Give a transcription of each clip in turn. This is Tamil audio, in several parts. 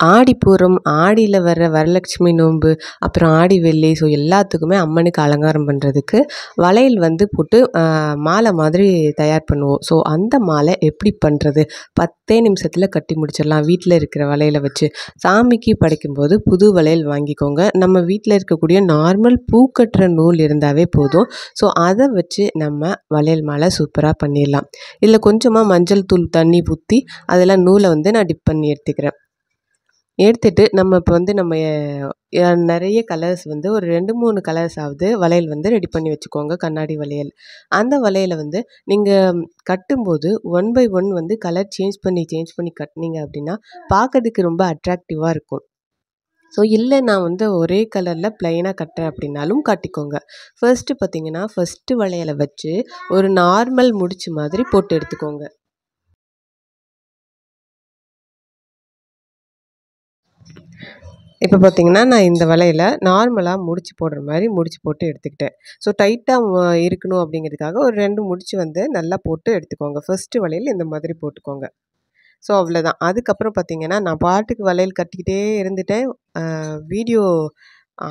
ஆடிப்பூரம், ஆடியில் வர்ற வரலட்சுமி நோன்பு, அப்புறம் ஆடி வெள்ளி, ஸோ எல்லாத்துக்குமே அம்மனுக்கு அலங்காரம் பண்ணுறதுக்கு வளையல் வந்து போட்டு மாலை மாதிரி தயார் பண்ணுவோம். ஸோ அந்த மாலை எப்படி பண்ணுறது? 10 நிமிஷத்தில் கட்டி முடிச்சிடலாம் வீட்டில் இருக்கிற வளையலை வச்சு. சாமிக்கு படைக்கும்போது புது வளையல் வாங்கிக்கோங்க. நம்ம வீட்டில் இருக்கக்கூடிய நார்மல் பூ கட்டுற நூல் இருந்தாவே போதும். ஸோ அதை வச்சு நம்ம வளையல் மாலை சூப்பராக பண்ணிடலாம். இதில் கொஞ்சமாக மஞ்சள் தூள் தண்ணி ஊற்றி அதில் நூலை வந்து நான் டிப் பண்ணி எடுத்துக்கிறேன். எடுத்துட்டு நம்ம இப்போ வந்து நம்ம நிறைய கலர்ஸ் வந்து ஒரு 2, 3 கலர்ஸ் ஆகுது வளையல் வந்து ரெடி பண்ணி வச்சுக்கோங்க. கண்ணாடி வளையல். அந்த வளையலை வந்து நீங்கள் கட்டும்போது 1 பை 1 வந்து கலர் சேஞ்ச் பண்ணி கட்டினீங்க அப்படின்னா பார்க்கறதுக்கு ரொம்ப அட்ராக்டிவாக இருக்கும். ஸோ இல்லை நான் வந்து ஒரே கலரில் ப்ளைனாக கட்டுறேன் அப்படின்னாலும் காட்டிக்கோங்க. ஃபர்ஸ்ட்டு பார்த்தீங்கன்னா ஃபஸ்ட்டு வளையலை வச்சு ஒரு நார்மல் முடிச்சு மாதிரி போட்டு எடுத்துக்கோங்க. இப்போ பார்த்தீங்கன்னா நான் இந்த வளையலை நார்மலாக முடிச்சு போடுற மாதிரி முடிச்சு போட்டு எடுத்துக்கிட்டேன். ஸோ டைட்டாக இருக்கணும் அப்படிங்கிறதுக்காக ஒரு 2 முடிச்சு வந்து நல்லா போட்டு எடுத்துக்கோங்க. ஃபர்ஸ்ட்டு வளையல் இந்த மாதிரி போட்டுக்கோங்க. ஸோ அவ்வளோதான். அதுக்கப்புறம் பார்த்தீங்கன்னா நான் பாட்டுக்கு வளையல் கட்டிக்கிட்டே இருந்துட்டேன். வீடியோ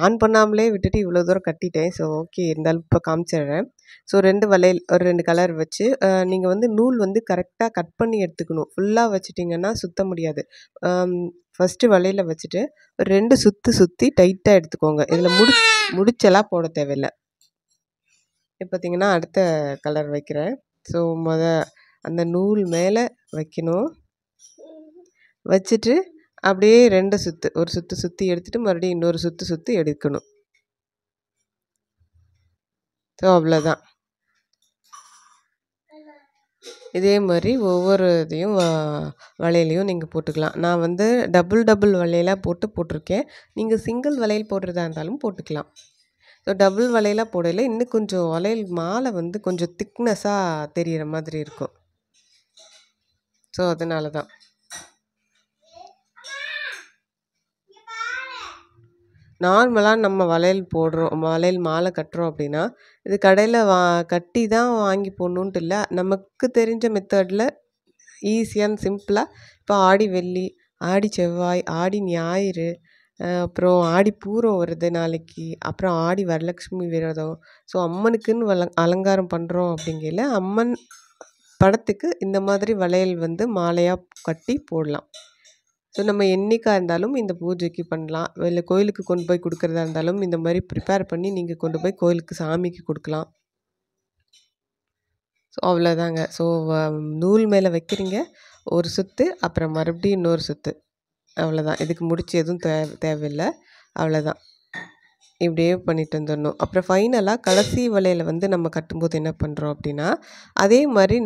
ஆன் பண்ணாமலே விட்டுட்டு இவ்வளோ தூரம் கட்டிட்டேன். ஸோ ஓகே, இருந்தாலும் இப்போ காமிச்சிடுறேன். ஸோ 2 வளையல் ஒரு 2 கலர் வச்சு நீங்கள் வந்து நூல் வந்து கரெக்டாக கட் பண்ணி எடுத்துக்கணும். ஃபுல்லாக வச்சுட்டிங்கன்னா சுற்ற முடியாது. ஃபஸ்ட்டு வளையலை வச்சுட்டு ஒரு 2 சுற்றி டைட்டாக எடுத்துக்கோங்க. இதில் முடிச்செல்லாம் போட தேவையில்லை. இப்போ பார்த்தீங்கன்னா அடுத்த கலர் வைக்கிறேன். ஸோ அந்த நூல் மேலே வைக்கணும். வச்சுட்டு அப்படியே 2 சுற்று, ஒரு சுற்றி எடுத்துகிட்டு மறுபடியும் இன்னொரு சுற்றி எடுக்கணும். ஸோ அவ்வளோதான். இதே மாதிரி ஒவ்வொரு இதையும் வளையலையும் நீங்கள் போட்டுக்கலாம். நான் வந்து டபுள் வளையலாக போட்டிருக்கேன். நீங்கள் சிங்கிள் வளையல் போடுறதா இருந்தாலும் போட்டுக்கலாம். ஸோ டபுள் வளையலாக போடல இன்னும் கொஞ்சம் வளையல் மாலை வந்து கொஞ்சம் திக்னஸாக தெரிகிற மாதிரி இருக்கும். ஸோ அதனால தான். நார்மலாக நம்ம வளையல் மாலை கட்டுறோம் அப்படின்னா இது கடையில் கட்டி தான் வாங்கி போடணுன்ட்டு இல்லை. நமக்கு தெரிஞ்ச மெத்தடில் ஈஸியாக சிம்பிளாக இப்போ ஆடி வெள்ளி, ஆடி செவ்வாய், ஆடி ஞாயிறு, அப்புறம் ஆடி பூரம் வருது நாளைக்கு, அப்புறம் ஆடி வரலட்சுமி விரதம். ஸோ அம்மனுக்குன்னு அலங்காரம் பண்ணுறோம் அப்படிங்கையில் அம்மன் படத்துக்கு இந்த மாதிரி வளையல் வந்து மாலையாக கட்டி போடலாம். ஸோ நம்ம என்றைக்கா இருந்தாலும் இந்த பூஜைக்கு பண்ணலாம். இல்லை கோயிலுக்கு கொண்டு போய் கொடுக்குறதா இருந்தாலும் இந்த மாதிரி ப்ரிப்பேர் பண்ணி நீங்கள் கொண்டு போய் கோயிலுக்கு சாமிக்கு கொடுக்கலாம். ஸோ அவ்வளோதாங்க. ஸோ நூல் மேலே வைக்கிறீங்க, ஒரு சுற்று, அப்புறம் மறுபடியும் இன்னொரு சுற்று. அவ்வளோதான். இதுக்கு முடிச்சு எதுவும் தேவையில்லை. அவ்வளோதான். இப்படியே பண்ணிட்டு வந்துடணும். அப்புறம் ஃபைனலாக கடைசி வளையலை வந்து நம்ம கட்டும்போது என்ன பண்ணுறோம் அப்படின்னா அதே மாதிரி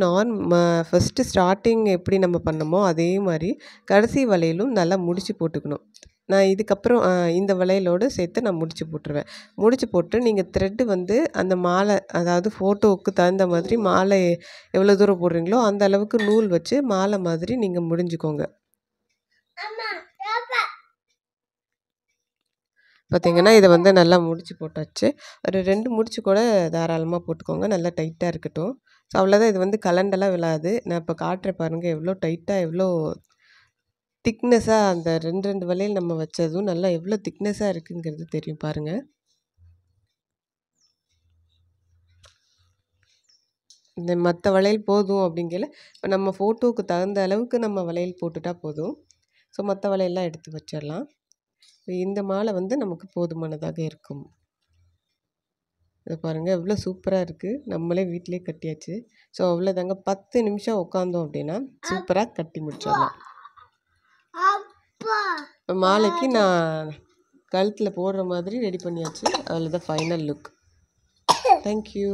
ஃபஸ்ட்டு ஸ்டார்டிங் எப்படி நம்ம பண்ணமோ அதே மாதிரி கடைசி வளையலும் நல்லா முடிச்சு போட்டுக்கணும். நான் இதுக்கப்புறம் இந்த வளையலோடு சேர்த்து நான் முடிச்சு போட்டுருவேன். முடிச்சு போட்டு நீங்கள் த்ரெட்டு வந்து அந்த மாலை, அதாவது ஃபோட்டோவுக்கு தகுந்த மாதிரி மாலை எவ்வளோ தூரம் போடுறீங்களோ அந்த அளவுக்கு நூல் வச்சு மாலை மாதிரி நீங்கள் முடிஞ்சுக்கோங்க. பார்த்திங்கன்னா இதை வந்து நல்லா முடிச்சு போட்டாச்சு. ஒரு 2 முடிச்சு கூட தாராளமாக போட்டுக்கோங்க. நல்லா டைட்டாக இருக்கட்டும். ஸோ அவ்வளோதான். இது வந்து கலண்டெல்லாம் விழாது. நான் இப்போ காட்டுறேன் பாருங்கள், எவ்வளோ டைட்டாக எவ்வளோ திக்னஸாக அந்த 2 வளையல் நம்ம வச்சதும் நல்லா எவ்வளோ திக்னஸாக இருக்குங்கிறது தெரியும் பாருங்கள். இந்த மற்ற வளையல் போதும் அப்படிங்கல இப்போ நம்ம ஃபோட்டோவுக்கு தகுந்த அளவுக்கு நம்ம வளையல் போட்டுட்டா போதும். ஸோ மற்ற வளையல்லாம் எடுத்து வச்சிடலாம். இந்த மாலை வந்து நமக்கு போதுமானதாக இருக்கும். இதை பாருங்கள் எவ்வளோ சூப்பராக இருக்குது. நம்மளே வீட்டிலே கட்டியாச்சு. ஸோ அவ்வளோதாங்க. 10 நிமிஷம் உட்காந்தோம் அப்படின்னா சூப்பராக கட்டி முடிச்சிடலாம். இப்போ மாலைக்கு நான் கழுத்தில் போடுற மாதிரி ரெடி பண்ணியாச்சு. அவ்வளோதான் ஃபைனல் லுக். தேங்க்யூ.